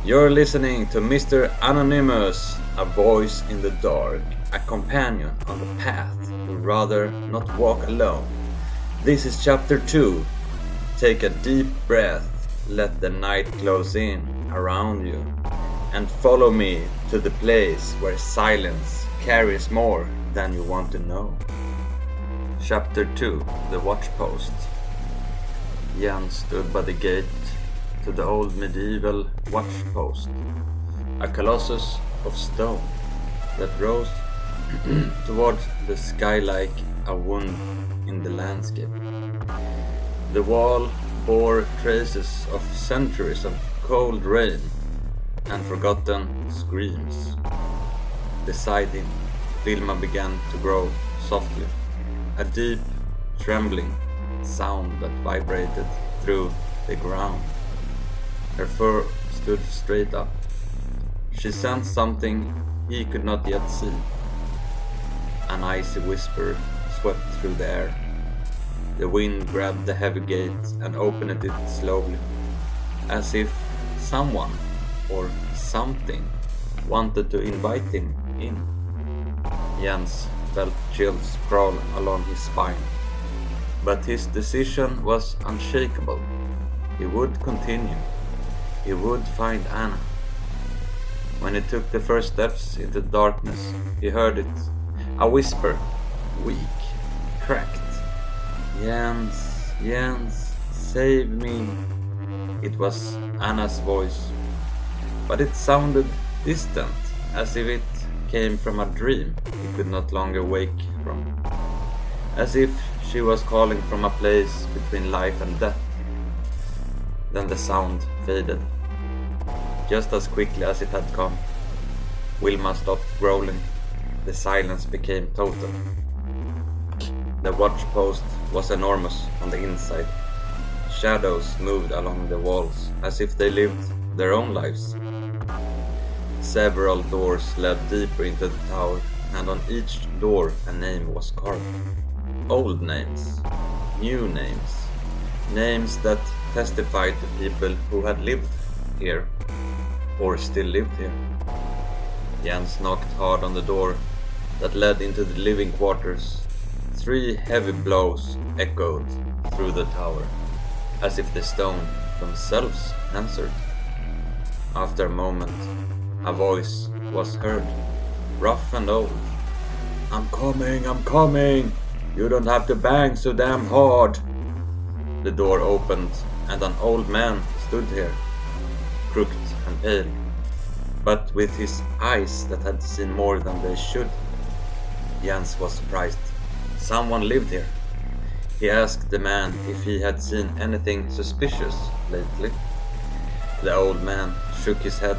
You're listening to Mr. Anonymous, a voice in the dark, a companion on the path who'd rather not walk alone. This is chapter 2. Take a deep breath, let the night close in around you, and follow me to the place where silence carries more than you want to know. Chapter 2. The Watch Post. Jan stood by the gate to the old medieval watch post, a colossus of stone that rose towards the sky like a wound in the landscape. The wall bore traces of centuries of cold rain and forgotten screams. Beside him, Wilma began to grow softly, a deep, trembling sound that vibrated through the ground. Her fur stood straight up. She sensed something he could not yet see. An icy whisper swept through the air. The wind grabbed the heavy gate and opened it slowly, as if someone or something wanted to invite him in. Jens felt chills crawl along his spine, but his decision was unshakable. He would continue. He would find Anna. When he took the first steps into the darkness, he heard it. A whisper, weak, cracked. Jens, Jens, save me. It was Anna's voice, but it sounded distant, as if it came from a dream he could not longer wake from. As if she was calling from a place between life and death. Then the sound faded. Just as quickly as it had come, Wilma stopped growling. The silence became total. The watch post was enormous on the inside. Shadows moved along the walls as if they lived their own lives. Several doors led deeper into the tower, and on each door a name was carved. Old names, new names, names that testified to people who had lived here or still lived here. Jens knocked hard on the door that led into the living quarters. 3 heavy blows echoed through the tower, as if the stone themselves answered. After a moment, a voice was heard, rough and old. I'm coming! You don't have to bang so damn hard! The door opened, and an old man stood here, crooked and pale, but with his eyes that had seen more than they should. Jens was surprised. Someone lived here. He asked the man if he had seen anything suspicious lately. The old man shook his head.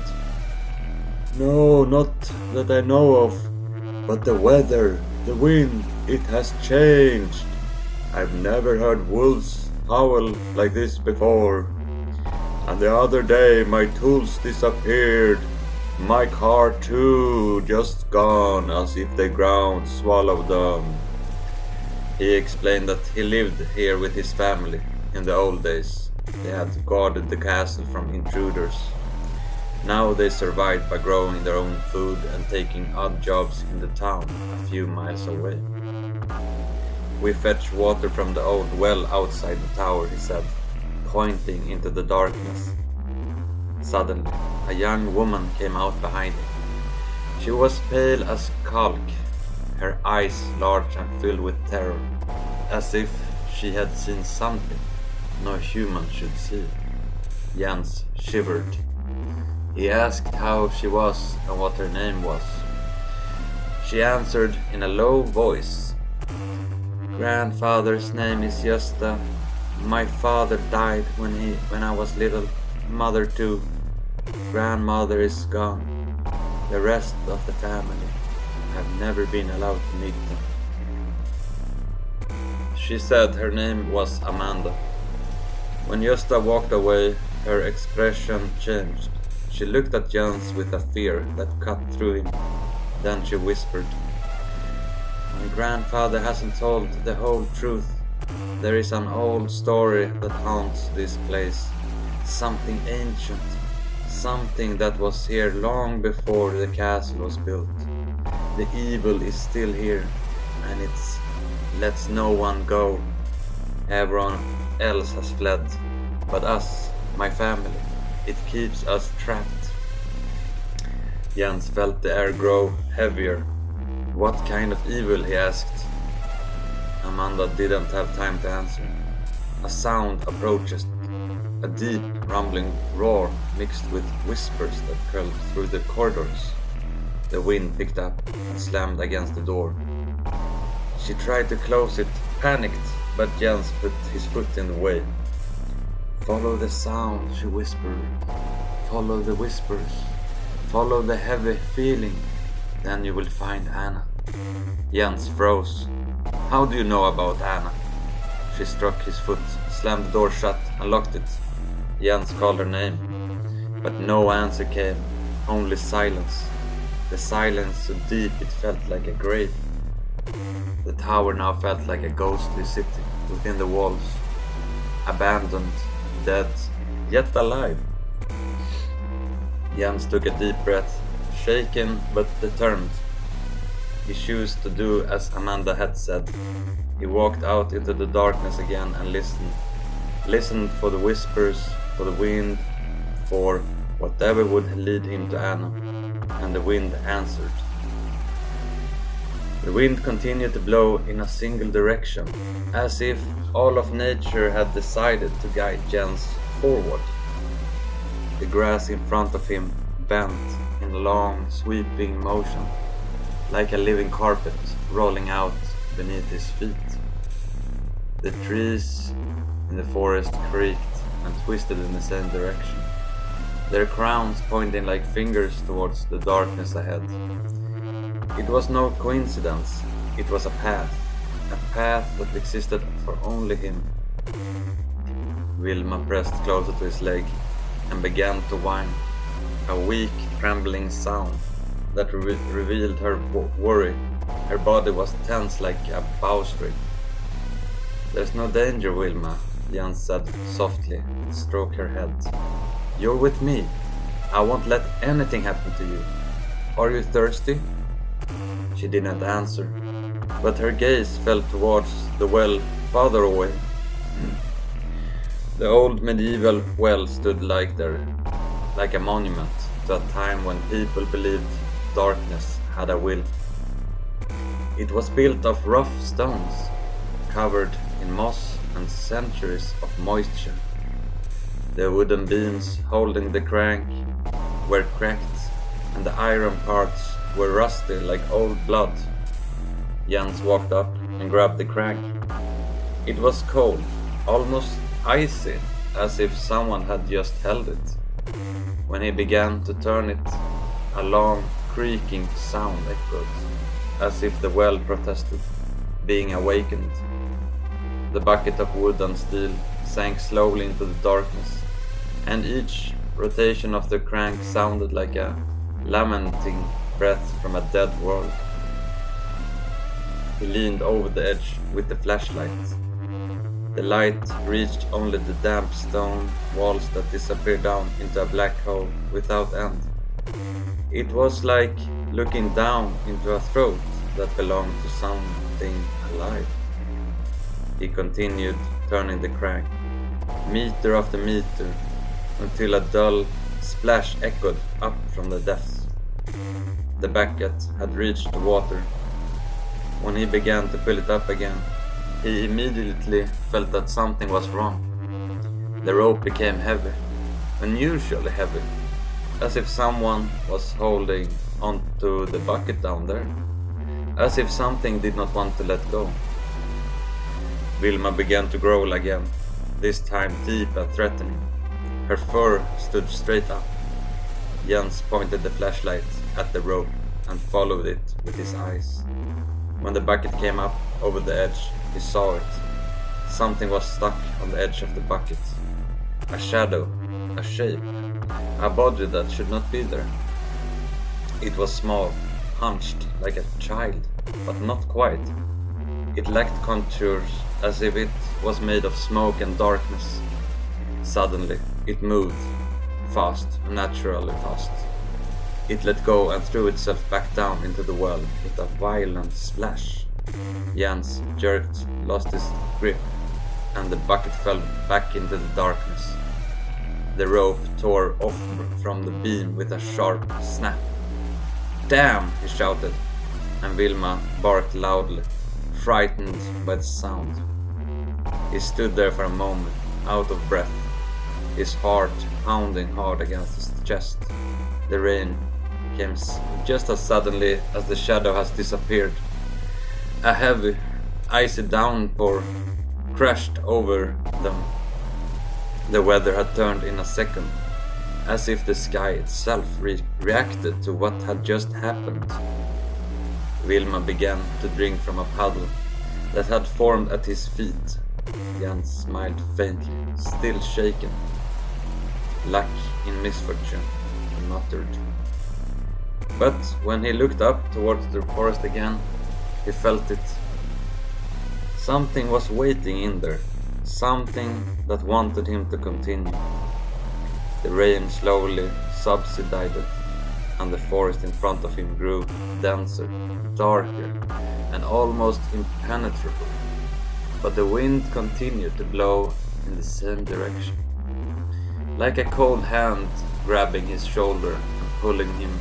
No, not that I know of, but the weather, the wind, it has changed. I've never heard wolves howl like this before. And the other day my tools disappeared. My car too, just gone, as if the ground swallowed them. He explained that he lived here with his family in the old days. They had guarded the castle from intruders. Now they survived by growing their own food and taking odd jobs in the town a few miles away. We fetch water from the old well outside the tower, he said, pointing into the darkness. Suddenly, a young woman came out behind him. She was pale as kalk, her eyes large and filled with terror, as if she had seen something no human should see. Jens shivered. He asked how she was and what her name was. She answered in a low voice. Grandfather's name is Gösta. My father died when I was little. Mother too. Grandmother is gone. The rest of the family have never been allowed to meet them. She said her name was Amanda. When Gösta walked away, her expression changed. She looked at Jens with a fear that cut through him. Then she whispered, My grandfather hasn't told the whole truth. There is an old story that haunts this place. Something ancient. Something that was here long before the castle was built. The evil is still here, and it lets no one go. Everyone else has fled, but us, my family, it keeps us trapped. Jens felt the air grow heavier. What kind of evil, he asked. Amanda didn't have time to answer. A sound approaches, a deep rumbling roar mixed with whispers that curled through the corridors. The wind picked up and slammed against the door. She tried to close it, panicked, but Jens put his foot in the way. "Follow the sound," she whispered. "Follow the whispers. Follow the heavy feeling. Then you will find Anna." Jens froze. "How do you know about Anna?" She struck his foot, slammed the door shut, and locked it. Jens called her name, but no answer came, only silence. The silence so deep it felt like a grave. The tower now felt like a ghostly city within the walls, abandoned, dead, yet alive. Jens took a deep breath, shaken but determined. He chose to do as Amanda had said. He walked out into the darkness again and listened. Listened for the whispers, for the wind, for whatever would lead him to Anna. And the wind answered. The wind continued to blow in a single direction, as if all of nature had decided to guide Jens forward. The grass in front of him bent in long, sweeping motion, like a living carpet rolling out beneath his feet. The trees in the forest creaked and twisted in the same direction, their crowns pointing like fingers towards the darkness ahead. It was no coincidence, it was a path that existed for only him. Wilma pressed closer to his leg and began to whine, a weak, trembling sound that revealed her worry. Her body was tense like a bowstring. "There's no danger, Wilma," Jens said softly and stroked her head. "You're with me. I won't let anything happen to you. Are you thirsty?" She didn't answer, but her gaze fell towards the well farther away. The old medieval well stood like a monument to a time when people believed darkness had a will. It was built of rough stones, covered in moss and centuries of moisture. The wooden beams holding the crank were cracked, and the iron parts were rusty like old blood. Jens walked up and grabbed the crank. It was cold, almost icy, as if someone had just held it. When he began to turn it, a long, creaking sound echoed, as if the well protested, being awakened. The bucket of wood and steel sank slowly into the darkness, and each rotation of the crank sounded like a lamenting breath from a dead world. He leaned over the edge with the flashlight. The light reached only the damp stone walls that disappeared down into a black hole without end. It was like looking down into a throat that belonged to something alive. He continued turning the crank, meter after meter, until a dull splash echoed up from the depths. The bucket had reached the water. When he began to fill it up again, he immediately felt that something was wrong. The rope became heavy, unusually heavy, as if someone was holding onto the bucket down there, as if something did not want to let go. Wilma began to growl again, this time deep and threatening. Her fur stood straight up. Jens pointed the flashlight at the rope and followed it with his eyes. When the bucket came up over the edge, he saw it. Something was stuck on the edge of the bucket. A shadow, a shape, a body that should not be there. It was small, hunched like a child, but not quite. It lacked contours, as if it was made of smoke and darkness. Suddenly, it moved, fast, unnaturally fast. It let go and threw itself back down into the well with a violent splash. Jens jerked, lost his grip, and the bucket fell back into the darkness. The rope tore off from the beam with a sharp snap. "Damn!" he shouted, and Wilma barked loudly, frightened by the sound. He stood there for a moment, out of breath, his heart pounding hard against his chest. The rain came just as suddenly as the shadow has disappeared. A heavy, icy downpour crashed over them. The weather had turned in a second, as if the sky itself reacted to what had just happened. Wilma began to drink from a puddle that had formed at his feet. Jens smiled faintly, still shaken. "Luck in misfortune," he muttered. But when he looked up towards the forest again, he felt it. Something was waiting in there, something that wanted him to continue. The rain slowly subsided, and the forest in front of him grew denser, darker, and almost impenetrable. But the wind continued to blow in the same direction, like a cold hand grabbing his shoulder and pulling him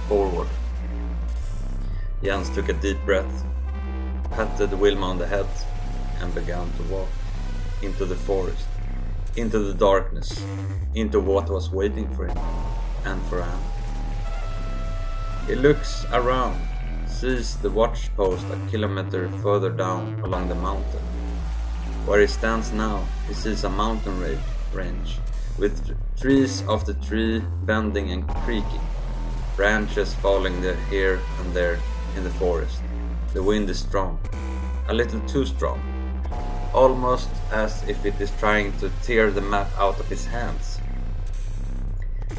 forward. Jens took a deep breath, patted Wilma on the head, and began to walk into the forest, into the darkness, into what was waiting for him and for Anne. He looks around, sees the watch post a kilometer further down along the mountain. Where he stands now, he sees a mountain range, with trees after tree bending and creaking, branches falling here and there in the forest. The wind is strong, a little too strong, almost as if it is trying to tear the map out of his hands.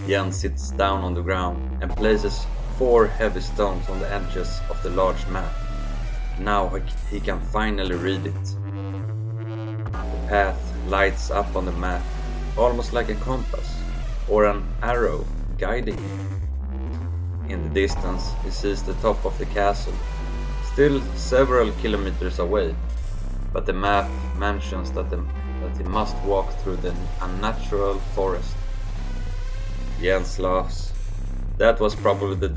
Jens sits down on the ground and places 4 heavy stones on the edges of the large map. Now he can finally read it. The path lights up on the map, almost like a compass or an arrow guiding him. In the distance, he sees the top of the castle, still several kilometers away, but the map mentions that he must walk through the unnatural forest. Jens laughs. That was probably the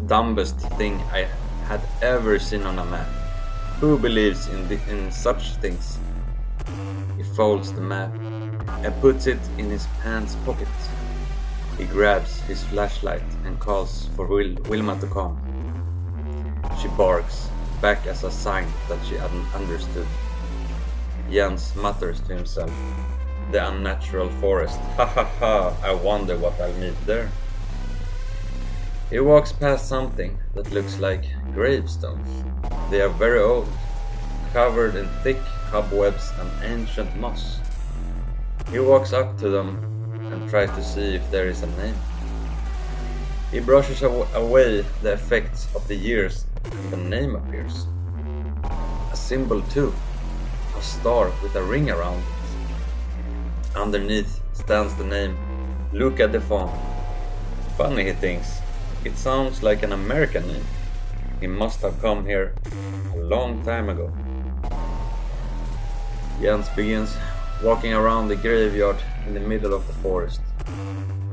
dumbest thing I had ever seen on a map. Who believes in such things? He folds the map and puts it in his pants pocket. He grabs his flashlight and calls for Wilma to come. She barks back as a sign that she hadn't understood. Jens mutters to himself, "The unnatural forest, ha ha ha, I wonder what I'll meet there." He walks past something that looks like gravestones. They are very old, covered in thick cobwebs and ancient moss. He walks up to them and tries to see if there is a name. He brushes away the effects of the years and the name appears. A symbol too, a star with a ring around it. Underneath stands the name Luca de Fon. Funny, he thinks, it sounds like an American name. He must have come here a long time ago. Jens begins walking around the graveyard in the middle of the forest.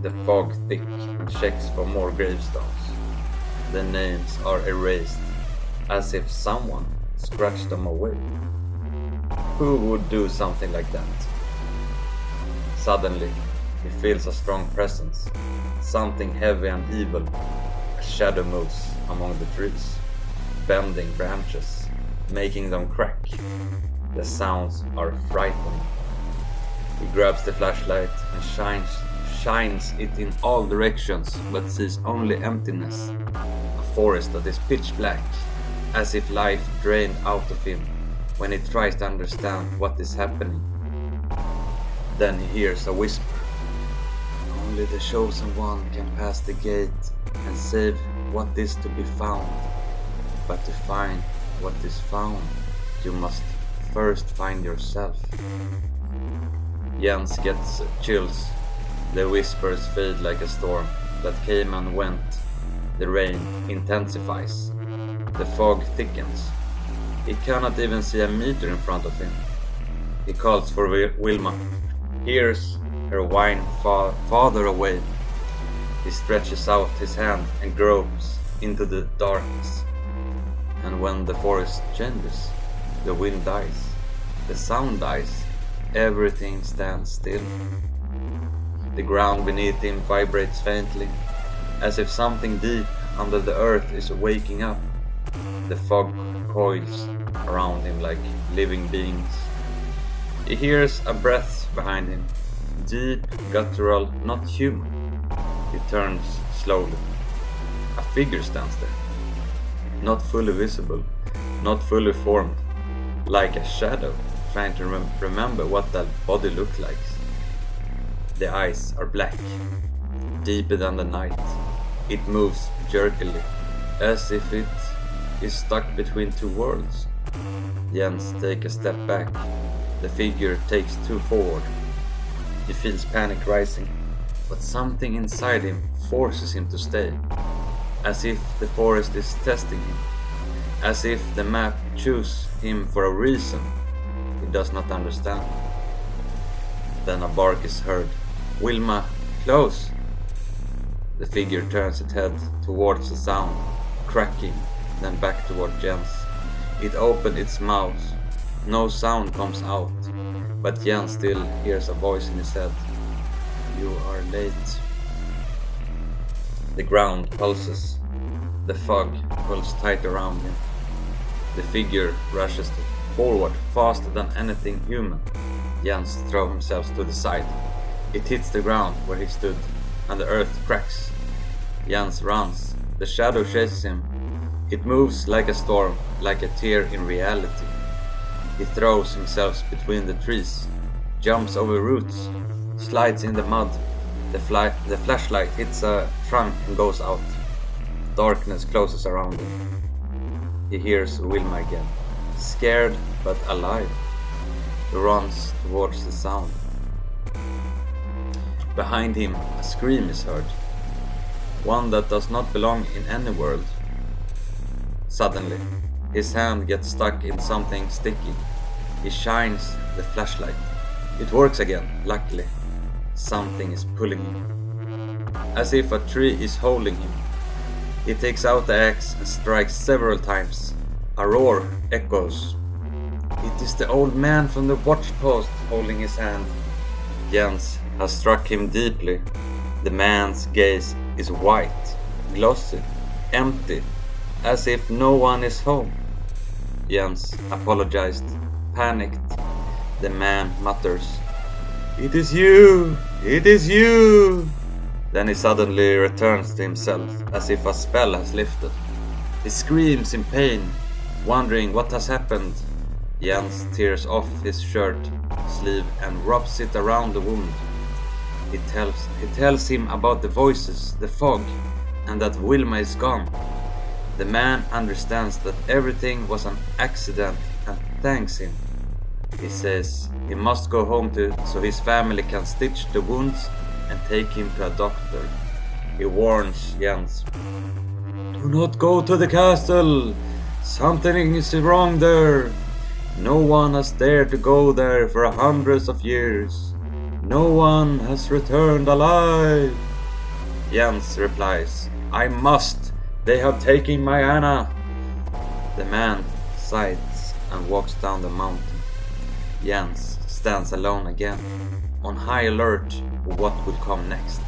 The fog thick and checks for more gravestones. The names are erased, as if someone scratched them away. Who would do something like that? Suddenly, he feels a strong presence. Something heavy and evil. A shadow moves among the trees, bending branches, making them crack. The sounds are frightening. He grabs the flashlight and shines it in all directions, but sees only emptiness. A forest that is pitch black, as if life drained out of him when he tries to understand what is happening. Then he hears a whisper. Only the chosen one can pass the gate and save what is to be found. But to find what is found, you must first find yourself. Jens gets chills. The whispers fade like a storm that came and went. The rain intensifies. The fog thickens. He cannot even see a meter in front of him. He calls for Wilma, hears her whine farther away. He stretches out his hand and gropes into the darkness. And when the forest changes, the wind dies, the sound dies, everything stands still. The ground beneath him vibrates faintly, as if something deep under the earth is waking up. The fog coils around him like living beings. He hears a breath behind him, deep, guttural, not human. He turns slowly. A figure stands there, not fully visible, not fully formed, like a shadow, trying to remember what that body looked like. The eyes are black, deeper than the night. It moves jerkily, as if it is stuck between two worlds. Jens takes a step back. The figure takes two forward. He feels panic rising, but something inside him forces him to stay, as if the forest is testing him, as if the map chose him for a reason he does not understand. Then a bark is heard. Wilma, close! The figure turns its head towards the sound, cracking, then back toward Jens. It opens its mouth. No sound comes out, but Jens still hears a voice in his head. You are late. The ground pulses. The fog pulls tight around him. The figure rushes forward faster than anything human. Jens throws himself to the side. It hits the ground where he stood, and the earth cracks. Jens runs. The shadow chases him. It moves like a storm, like a tear in reality. He throws himself between the trees, jumps over roots, slides in the mud. The flashlight hits a trunk and goes out. Darkness closes around him. He hears Wilma again, scared but alive. He runs towards the sound. Behind him, a scream is heard, one that does not belong in any world. Suddenly, his hand gets stuck in something sticky. He shines the flashlight. It works again, luckily. Something is pulling him, as if a tree is holding him. He takes out the axe and strikes several times. A roar echoes. It is the old man from the watchpost holding his hand. Jens has struck him deeply. The man's gaze is white, glossy, empty, as if no one is home. Jens apologized, panicked. The man mutters, "It is you! It is you!" Then he suddenly returns to himself, as if a spell has lifted. He screams in pain, wondering what has happened. Jens tears off his shirt sleeve and wraps it around the wound. He tells him about the voices, the fog, and that Wilma is gone. The man understands that everything was an accident and thanks him. He says he must go home so his family can stitch the wounds and take him to a doctor. He warns Jens, "Do not go to the castle! Something is wrong there! No one has dared to go there for hundreds of years. No one has returned alive." Jens replies, "I must! They have taken my Anna!" The man sighs and walks down the mountain. Jens stands alone again, on high alert for what will come next.